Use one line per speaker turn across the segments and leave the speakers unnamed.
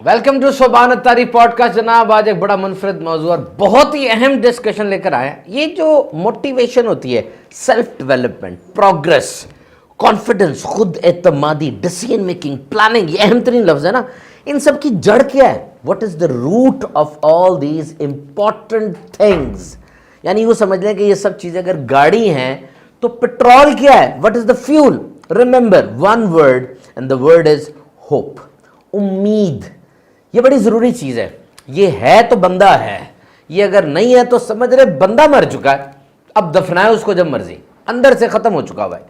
Welcome to Soban Attari podcast. जनाब आज एक बड़ा मुनफरद मौजू और बहुत ही अहम डिस्कशन लेकर आए हैं। ये जो मोटिवेशन होती है, सेल्फ डेवलपमेंट, प्रोग्रेस, कॉन्फिडेंस, खुद एतमादी, डिसीजन मेकिंग, प्लानिंग, ये अहम तरीन लफ्ज है ना। इन सब की जड़ क्या है? What is the root of all these important things? यानी यूं समझ लें कि ये सब चीजें अगर गाड़ी हैं तो पेट्रोल क्या है? What is the fuel? Remember one word and the word is hope, उम्मीद। ये बड़ी जरूरी चीज है। ये है तो बंदा है, ये अगर नहीं है तो समझ रहे बंदा मर चुका है, अब दफनाए उसको जब मर्जी, अंदर से खत्म हो चुका हुआ है।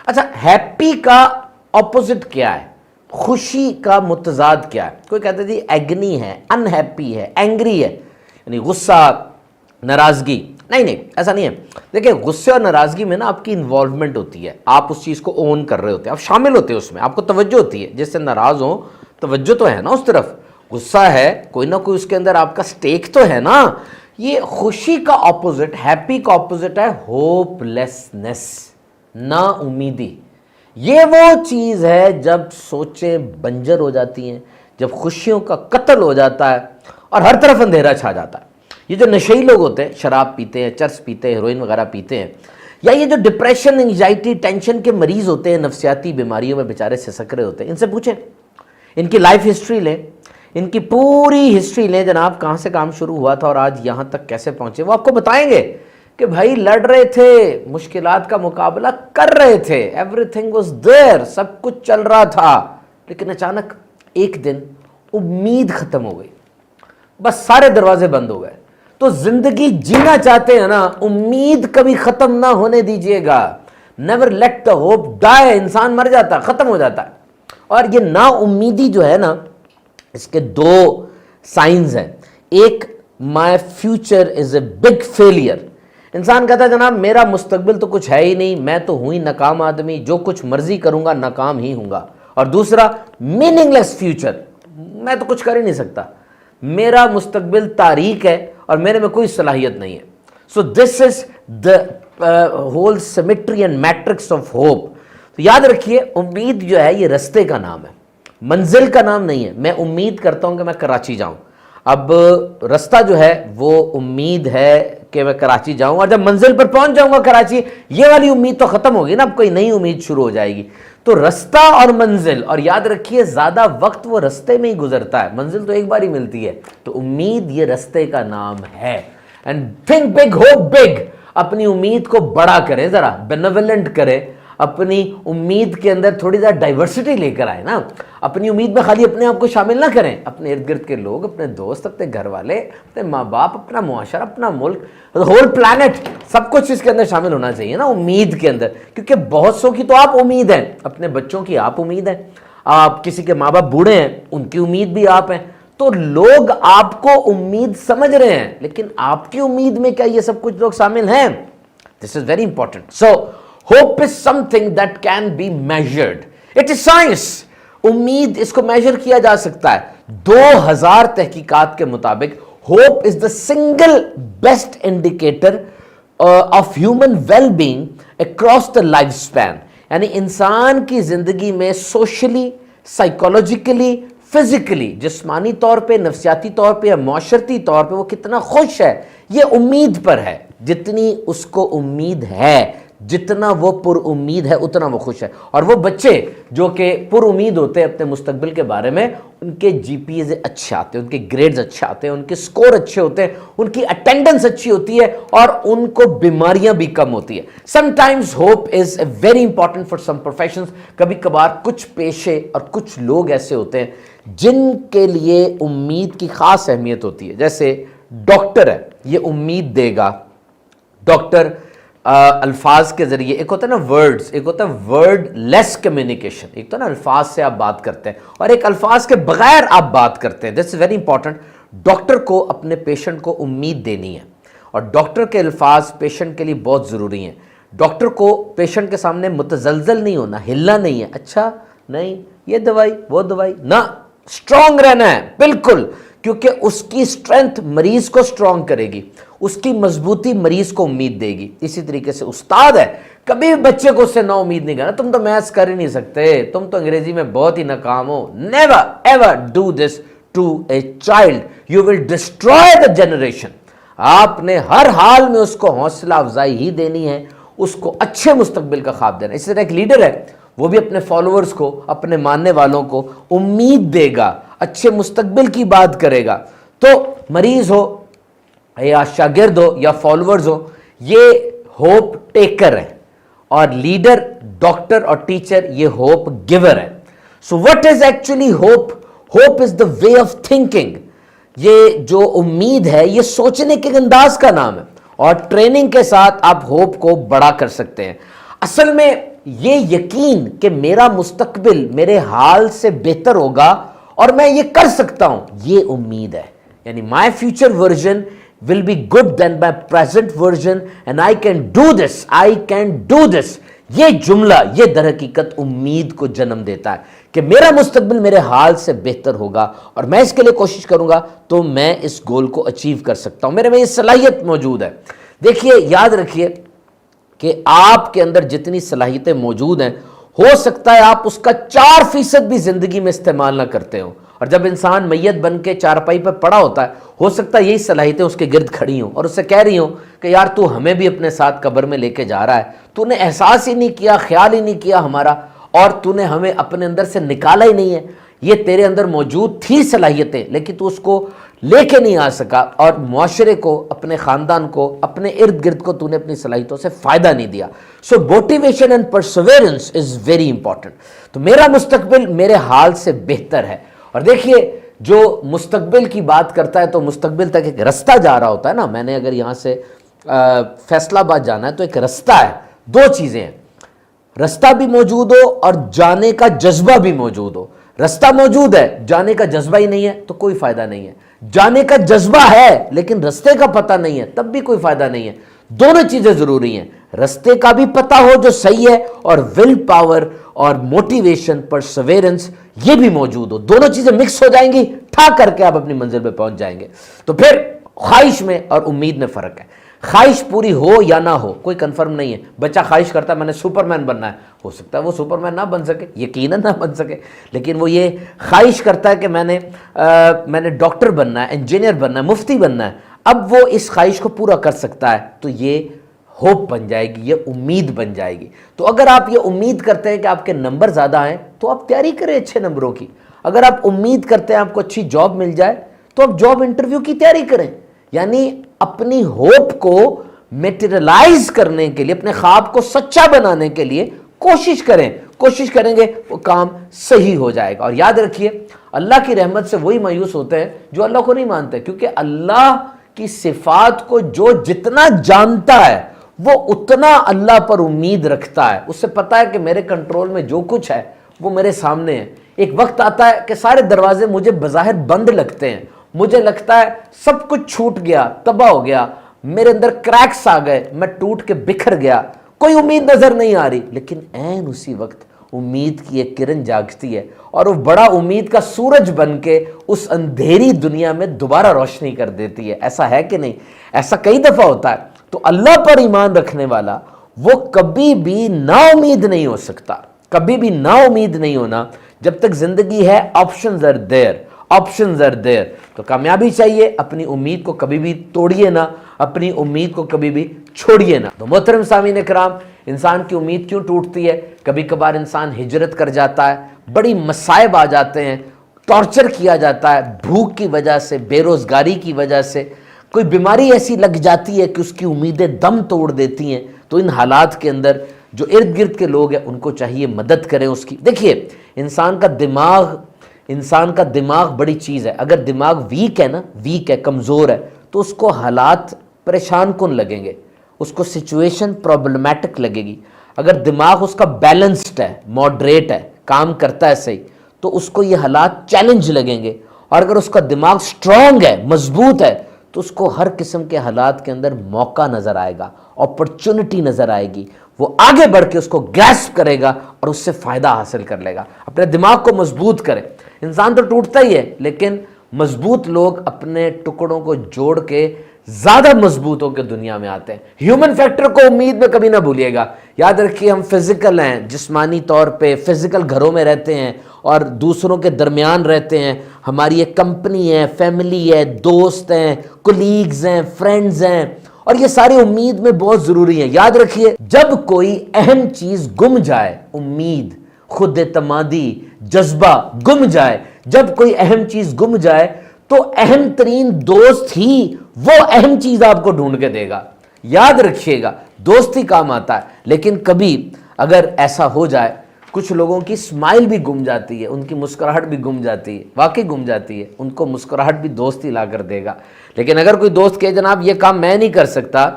अच्छा, हैप्पी का ऑपोजिट क्या है? खुशी का मुतजाद क्या है? कोई कहते जी एग्नी है, अनहैप्पी है, एंग्री है, यानी गुस्सा, नाराजगी। नहीं, ऐसा नहीं है। देखिए, गुस्से और नाराजगी में ना आपकी इन्वॉल्वमेंट होती है, आप उस चीज को ओन कर रहे होते हैं, आप शामिल होते हैं उसमें, आपको तवज्जो होती है। जिससे नाराज हो तवज्जो तो है ना उस तरफ, गुस्सा है कोई ना कोई उसके अंदर आपका स्टेक तो है ना। ये खुशी का ऑपोजिट, हैप्पी का ऑपोजिट है होपलेसनेस, ना उम्मीदी। ये वो चीज है जब सोचें बंजर हो जाती हैं, जब खुशियों का कत्ल हो जाता है और हर तरफ अंधेरा छा जाता है। ये जो नशेई लोग होते हैं, शराब पीते हैं, चर्स पीते हैं, हेरोइन वगैरह पीते हैं, या ये जो डिप्रेशन, एंग्जाइटी, टेंशन के मरीज होते हैं, नफ्सियाती बीमारियों में बेचारे सिसक रहे होते हैं, इनसे पूछें, इनकी लाइफ हिस्ट्री लें, इनकी पूरी हिस्ट्री लें जनाब, कहाँ से काम शुरू हुआ था और आज यहाँ तक कैसे पहुँचे। वो आपको बताएंगे कि भाई लड़ रहे थे, मुश्किलात का मुकाबला कर रहे थे, एवरीथिंग वाज देयर, सब कुछ चल रहा था, लेकिन अचानक एक दिन उम्मीद खत्म हो गई, बस सारे दरवाजे बंद हो गए। तो जिंदगी जीना चाहते हैं ना, उम्मीद कभी खत्म ना होने दीजिएगा। Never let the hope die. इंसान मर जाता, खत्म हो जाता है। और ये ना उम्मीदी जो है ना, इसके दो साइंस हैं। एक, my future is a big failure. इंसान कहता है जनाब मेरा मुस्तकबिल तो कुछ है ही नहीं, मैं तो हूं ही नाकाम आदमी, जो कुछ मर्जी करूंगा नाकाम ही हूंगा। और दूसरा, मीनिंगलेस फ्यूचर, मैं तो कुछ कर ही नहीं सकता, मेरा मुस्तकबिल तारीक है और मेरे में कोई सलाहियत नहीं है। So this is the whole symmetry and matrix of hope. तो याद रखिए, उम्मीद जो है ये रास्ते का नाम है, मंजिल का नाम नहीं है। मैं उम्मीद करता हूं कि मैं कराची जाऊं, अब रास्ता जो है वो उम्मीद है कि मैं कराची जाऊं, और जब मंजिल पर पहुंच जाऊंगा कराची, ये वाली उम्मीद तो खत्म होगी ना, अब कोई नई उम्मीद शुरू हो जाएगी। तो रास्ता और मंजिल, और याद रखिए ज्यादा वक्त वो रास्ते में ही गुजरता है, मंजिल तो एक बार ही मिलती है। तो उम्मीद ये रास्ते का नाम है। And think big, hope big. अपनी उम्मीद को बड़ा करें, जरा बेनेवलेंट करें, अपनी उम्मीद के अंदर थोड़ी ज़्यादा डाइवर्सिटी लेकर आए ना। अपनी उम्मीद में खाली अपने आप को शामिल ना करें, अपने इर्द गिर्द के लोग, अपने दोस्त, अपने घर वाले, अपने माँ बाप, अपना मुआशरा, अपना मुल्क, होल प्लैनेट, सब कुछ इसके अंदर शामिल होना चाहिए ना उम्मीद के अंदर। क्योंकि बहुत सौ की तो आप उम्मीद है, अपने बच्चों की आप उम्मीद है, आप किसी के माँ बाप बूढ़े हैं उनकी उम्मीद भी आप हैं। तो लोग आपको उम्मीद समझ रहे हैं, लेकिन आपकी उम्मीद में क्या ये सब कुछ लोग शामिल हैं? This is very important. So hope is something that can be measured, it is science. उम्मीद, इसको मेजर किया जा सकता है। 2000 तहकीकात के मुताबिक hope is the single best indicator of human well being across the life span. यानी इंसान की जिंदगी में सोशली, साइकोलॉजिकली, फिजिकली, जिस्मानी तौर पे, नफ्सियाती तौर पे या माशरती तौर पे वो कितना खुश है, ये उम्मीद पर है। जितनी उसको उम्मीद है, जितना वो पुर उम्मीद है, उतना वो खुश है। और वो बच्चे जो कि पुर उम्मीद होते हैं अपने मुस्तकबिल के बारे में, उनके जीपीए अच्छे आते हैं, उनके ग्रेड्स अच्छे आते हैं, उनके स्कोर अच्छे होते हैं, उनकी अटेंडेंस अच्छी होती है और उनको बीमारियां भी कम होती है। Sometimes hope is very important for some professions. कभी कभार कुछ पेशे और कुछ लोग ऐसे होते हैं जिनके लिए उम्मीद की खास अहमियत होती है। जैसे डॉक्टर है, ये उम्मीद देगा। डॉक्टर अल्फाज के जरिए, एक होता है ना वर्ड्स, एक होता है वर्ड लेस कम्युनिकेशन। एक तो ना अल्फाज से आप बात करते हैं और एक अल्फाज के बगैर आप बात करते हैं। This is very important. Doctor को अपने पेशेंट को उम्मीद देनी है और डॉक्टर के अल्फाज पेशेंट के लिए बहुत ज़रूरी हैं। डॉक्टर को पेशेंट के सामने मुतजलजल नहीं होना, हिलना नहीं है, अच्छा नहीं ये दवाई वो दवाई ना, स्ट्रांग रहना है बिल्कुल, क्योंकि उसकी स्ट्रेंथ मरीज को स्ट्रांग करेगी, उसकी मजबूती मरीज को उम्मीद देगी। इसी तरीके से उस्ताद है, कभी भी बच्चे को उससे ना उम्मीद नहीं करना, तुम तो मैथ्स कर ही नहीं सकते, तुम तो अंग्रेजी में बहुत ही नाकाम हो। Never ever do this to a child, you will destroy the generation. आपने हर हाल में उसको हौसला अफजाई ही देनी है, उसको अच्छे मुस्तकबिल का ख्वाब देना है। इसी तरह एक लीडर है, वो भी अपने फॉलोअर्स को, अपने मानने वालों को उम्मीद देगा, अच्छे मुस्तकबिल की बात करेगा। तो मरीज हो या शागिर्द हो या फॉलोअर्स हो, ये होप टेकर है, और लीडर, डॉक्टर और टीचर ये होप गिवर है। So what is actually hope? Hope is the way of thinking. ये जो उम्मीद है, ये सोचने के अंदाज का नाम है, और ट्रेनिंग के साथ आप होप को बड़ा कर सकते हैं। असल में ये यकीन कि मेरा मुस्तकबिल मेरे हाल से बेहतर होगा और मैं ये कर सकता हूं, ये उम्मीद है। यानी my future version will be good than my present version and I can do this, I can do this। ये जुमला, ये दर हकीकत उम्मीद को जन्म देता है कि मेरा मुस्तकबिल मेरे हाल से बेहतर होगा और मैं इसके लिए कोशिश करूंगा तो मैं इस गोल को अचीव कर सकता हूं, मेरे में ये सलाहियत मौजूद है। देखिए, याद रखिए कि आपके अंदर जितनी सलाहियतें मौजूद हैं, हो सकता है आप उसका 4% भी जिंदगी में इस्तेमाल ना करते हो, और जब इंसान मैयत बन के चारपाई पर पड़ा होता है, हो सकता है यही सलाहियतें उसके गिर्द खड़ी हों और उससे कह रही हों कि यार तू हमें भी अपने साथ कब्र में लेके जा रहा है, तूने एहसास ही नहीं किया, ख्याल ही नहीं किया हमारा, और तूने हमें अपने अंदर से निकाला ही नहीं है। ये तेरे अंदर मौजूद थी सलाहियतें, लेकिन तू उसको लेके नहीं आ सका, और मुआशरे को, अपने ख़ानदान को, अपने इर्द गिर्द को तूने अपनी सलाहियतों से फ़ायदा नहीं दिया। सो motivation and Perseverance is very important. तो मेरा मुस्तकबिल मेरे हाल से बेहतर है। और देखिए, जो मुस्तकबिल की बात करता है तो मुस्तकबिल तक एक रास्ता जा रहा होता है ना। मैंने अगर यहाँ से फैसलाबाद जाना है तो एक रास्ता है, दो चीज़ें हैं, रास्ता भी मौजूद हो और जाने का जज्बा भी मौजूद हो। रास्ता मौजूद है, जाने का जज्बा ही नहीं है तो कोई फ़ायदा नहीं है। जाने का जज्बा है लेकिन रास्ते का पता नहीं है, तब भी कोई फ़ायदा नहीं है। दोनों चीज़ें ज़रूरी हैं, रास्ते का भी पता हो जो सही है, और विल पावर और मोटिवेशन, परसवेरेंस ये भी मौजूद हो। दोनों चीज़ें मिक्स हो जाएंगी, ठा करके आप अपनी मंजिल पे पहुंच जाएंगे। तो फिर ख्वाहिश में और उम्मीद में फ़र्क है। ख्वाहिश पूरी हो या ना हो कोई कंफर्म नहीं है। बच्चा ख्वाहिश करता है मैंने सुपरमैन बनना है, हो सकता है वो सुपरमैन ना बन सके, यकीनन ना बन सके, लेकिन वो ये ख्वाहिश करता है कि मैंने डॉक्टर बनना है, इंजीनियर बनना है, मुफ्ती बनना है। अब वो इस ख्वाहिश को पूरा कर सकता है तो ये होप बन जाएगी, ये उम्मीद बन जाएगी। तो अगर आप ये उम्मीद करते हैं कि आपके नंबर ज़्यादा हैं तो आप तैयारी करें अच्छे नंबरों की। अगर आप उम्मीद करते हैं आपको अच्छी जॉब मिल जाए तो आप जॉब इंटरव्यू की तैयारी करें। यानी अपनी होप को मेटेरियलाइज करने के लिए, अपने ख्वाब को सच्चा बनाने के लिए कोशिश करें। कोशिश करेंगे वो काम सही हो जाएगा। और याद रखिए, अल्लाह की रहमत से वही मायूस होते हैं जो अल्लाह को नहीं मानते, क्योंकि अल्लाह की सिफात को जो जितना जानता है वो उतना अल्लाह पर उम्मीद रखता है। उससे पता है कि मेरे कंट्रोल में जो कुछ है वो मेरे सामने है। एक वक्त आता है कि सारे दरवाजे मुझे बज़ाहिर बंद लगते हैं, मुझे लगता है सब कुछ छूट गया, तबाह हो गया, मेरे अंदर क्रैक्स आ गए, मैं टूट के बिखर गया, कोई उम्मीद नजर नहीं आ रही। लेकिन ऐन उसी वक्त उम्मीद की एक किरण जागती है और वो बड़ा उम्मीद का सूरज बन के उस अंधेरी दुनिया में दोबारा रोशनी कर देती है। ऐसा है कि नहीं? ऐसा कई दफा होता है। तो अल्लाह पर ईमान रखने वाला वो कभी भी नाउमीद नहीं हो सकता, कभी भी नाउमीद नहीं होना। जब तक जिंदगी है options are there, options are there. तो कामयाबी चाहिए, अपनी उम्मीद को कभी भी तोड़िए ना, अपनी उम्मीद को कभी भी छोड़िए ना। तो मोहतरम सामीन इकराम, इंसान की उम्मीद क्यों टूटती है? कभी कभार इंसान हिजरत कर जाता है, बड़ी मसाइब आ जाते हैं, टॉर्चर किया जाता है, भूख की वजह से, बेरोजगारी की वजह से, कोई बीमारी ऐसी लग जाती है कि उसकी उम्मीदें दम तोड़ देती हैं। तो इन हालात के अंदर जो इर्द गिर्द के लोग हैं उनको चाहिए मदद करें उसकी। देखिए, इंसान का दिमाग बड़ी चीज़ है। अगर दिमाग वीक है ना, वीक है, कमज़ोर है, तो उसको हालात परेशान कुन लगेंगे, उसको सिचुएशन प्रॉब्लमैटिक लगेगी। अगर दिमाग उसका बैलेंस्ड है, मॉडरेट है, काम करता है सही, तो उसको ये हालात चैलेंज लगेंगे। और अगर उसका दिमाग स्ट्रांग है, मजबूत है, तो उसको हर किस्म के हालात के अंदर मौका नज़र आएगा, अपॉर्चुनिटी नज़र आएगी, वो आगे बढ़ के उसको ग्रैस्प करेगा और उससे फ़ायदा हासिल कर लेगा। अपने दिमाग को मजबूत करें। इंसान तो टूटता ही है, लेकिन मजबूत लोग अपने टुकड़ों को जोड़ के ज़्यादा मजबूत होकर दुनिया में आते हैं। ह्यूमन फैक्टर को उम्मीद में कभी ना भूलिएगा। याद रखिए, हम फिजिकल हैं, जिस्मानी तौर पे फिजिकल घरों में रहते हैं اور دوسروں کے درمیان رہتے ہیں. ہماری ایک کمپنی ہے, فیملی ہے, دوست ہیں, کولیگز ہیں, فرینڈز ہیں, اور یہ ساری امید میں بہت ضروری ہیں. یاد رکھیے, جب کوئی اہم چیز گم جائے, امید, خود اعتمادی, جذبہ گم جائے, جب کوئی اہم چیز گم جائے تو اہم ترین دوست ہی وہ اہم چیز آپ کو ڈھونڈ کے دے گا. یاد رکھیے گا, دوست ہی کام آتا ہے. لیکن کبھی اگر ایسا ہو جائے, کچھ لوگوں کی اسمائل بھی گم جاتی ہے, ان کی مسکراہٹ بھی گم جاتی ہے, واقعی گم جاتی ہے, ان کو مسکراہٹ بھی دوست ہی لا کر دے گا. لیکن اگر کوئی دوست کہے جناب یہ کام میں نہیں کر سکتا,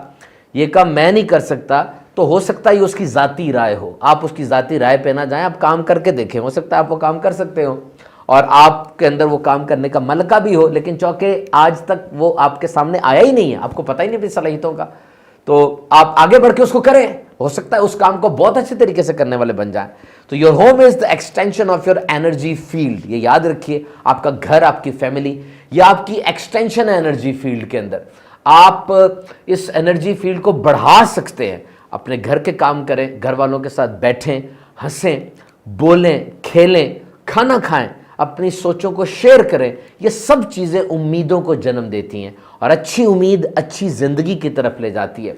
یہ کام میں نہیں کر سکتا, تو ہو سکتا ہے یہ اس کی ذاتی رائے ہو. آپ اس کی ذاتی رائے پہ نہ جائیں, آپ کام کر کے دیکھیں, ہو سکتا ہے آپ وہ کام کر سکتے ہو اور آپ کے اندر وہ کام کرنے کا ملکہ بھی ہو, لیکن چونکہ آج تک وہ آپ کے سامنے آیا ہی نہیں ہے, آپ کو پتہ ہی نہیں اپنی صلاحیتوں کا, تو آپ آگے بڑھ کے اس کو کریں. ہو سکتا ہے اس کام کو بہت اچھے طریقے سے کرنے والے بن جائیں. تو your home is the extension of your energy field. یہ یاد رکھیے, آپ کا گھر, آپ کی فیملی, یہ آپ کی ایکسٹینشن ہے انرجی فیلڈ کے اندر. آپ اس انرجی فیلڈ کو بڑھا سکتے ہیں. اپنے گھر کے کام کریں, گھر والوں کے ساتھ بیٹھیں, ہنسیں, بولیں, کھیلیں, کھانا کھائیں, اپنی سوچوں کو شیئر کریں. یہ سب چیزیں امیدوں کو جنم دیتی ہیں, اور اچھی امید اچھی زندگی کی طرف لے جاتی ہے.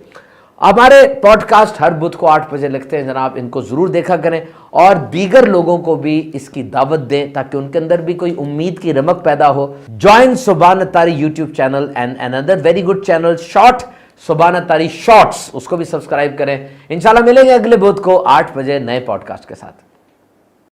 ہمارے پوڈ کاسٹ ہر بدھ کو 8 بجے لگتے ہیں جناب, ان کو ضرور دیکھا کریں, اور دیگر لوگوں کو بھی اس کی دعوت دیں تاکہ ان کے اندر بھی کوئی امید کی رمق پیدا ہو. Join Subhan Attari YouTube channel and another very good channel short, Subhan Attari shorts, اس کو بھی سبسکرائب کریں. انشاءاللہ ملیں گے اگلے بدھ کو 8 بجے نئے پوڈ کاسٹ کے ساتھ.